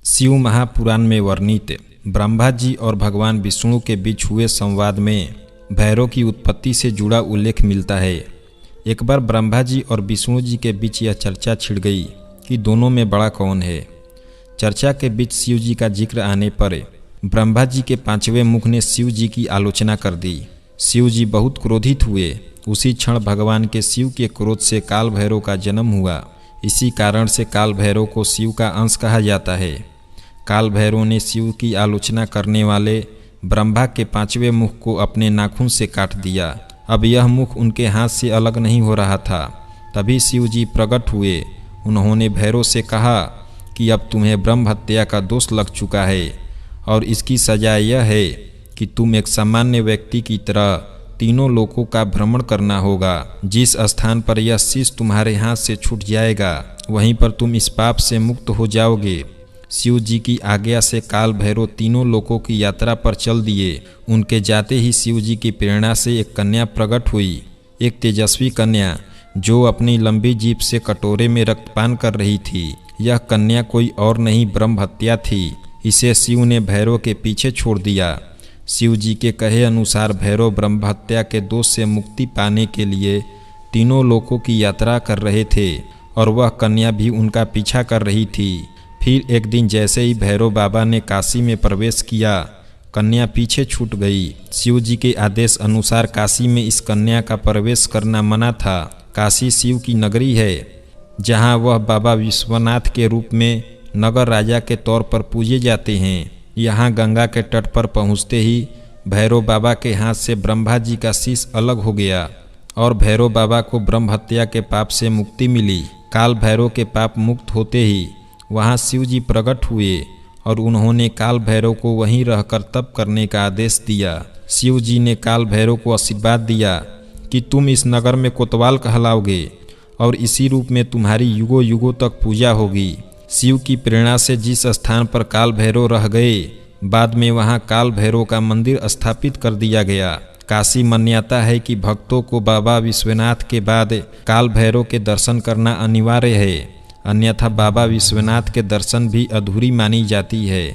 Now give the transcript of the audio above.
शिव महापुराण में वर्णित ब्रह्मा जी और भगवान विष्णु के बीच हुए संवाद में भैरव की उत्पत्ति से जुड़ा उल्लेख मिलता है। एक बार ब्रह्मा जी और विष्णु जी के बीच यह चर्चा छिड़ गई कि दोनों में बड़ा कौन है। चर्चा के बीच शिव जी का जिक्र आने पर ब्रह्मा जी के पांचवें मुख ने शिव जी की आलोचना कर दी। शिव जी बहुत क्रोधित हुए। उसी क्षण भगवान के शिव के क्रोध से काल भैरव का जन्म हुआ। इसी कारण से काल भैरव को शिव का अंश कहा जाता है। काल भैरव ने शिव की आलोचना करने वाले ब्रह्मा के पांचवें मुख को अपने नाखून से काट दिया। अब यह मुख उनके हाथ से अलग नहीं हो रहा था। तभी शिव जी प्रकट हुए। उन्होंने भैरव से कहा कि अब तुम्हें ब्रह्म हत्या का दोष लग चुका है और इसकी सजा यह है कि तुम एक सामान्य व्यक्ति की तरह तीनों लोकों का भ्रमण करना होगा। जिस स्थान पर यह शीश तुम्हारे हाथ से छूट जाएगा वहीं पर तुम इस पाप से मुक्त हो जाओगे। शिव जी की आज्ञा से काल भैरव तीनों लोकों की यात्रा पर चल दिए। उनके जाते ही शिव जी की प्रेरणा से एक कन्या प्रकट हुई, एक तेजस्वी कन्या जो अपनी लंबी जीभ से कटोरे में रक्तपान कर रही थी। यह कन्या कोई और नहीं ब्रह्म हत्या थी। इसे शिव ने भैरव के पीछे छोड़ दिया। शिव जी के कहे अनुसार भैरव ब्रह्म हत्या के दोष से मुक्ति पाने के लिए तीनों लोकों की यात्रा कर रहे थे और वह कन्या भी उनका पीछा कर रही थी। फिर एक दिन जैसे ही भैरव बाबा ने काशी में प्रवेश किया, कन्या पीछे छूट गई। शिव जी के आदेश अनुसार काशी में इस कन्या का प्रवेश करना मना था। काशी शिव की नगरी है जहां वह बाबा विश्वनाथ के रूप में नगर राजा के तौर पर पूजे जाते हैं। यहाँ गंगा के तट पर पहुँचते ही भैरव बाबा के हाथ से ब्रह्मा जी का शीश अलग हो गया और भैरव बाबा को ब्रह्म हत्या के पाप से मुक्ति मिली। काल भैरव के पाप मुक्त होते ही वहाँ शिव जी प्रकट हुए और उन्होंने काल भैरव को वहीं रहकर तप करने का आदेश दिया। शिव जी ने काल भैरव को आशीर्वाद दिया कि तुम इस नगर में कोतवाल कहलाओगे और इसी रूप में तुम्हारी युगों युगों तक पूजा होगी। शिव की प्रेरणा से जिस स्थान पर काल भैरव रह गए, बाद में वहाँ काल भैरव का मंदिर स्थापित कर दिया गया। काशी मान्यता है कि भक्तों को बाबा विश्वनाथ के बाद काल भैरव के दर्शन करना अनिवार्य है, अन्यथा बाबा विश्वनाथ के दर्शन भी अधूरी मानी जाती है।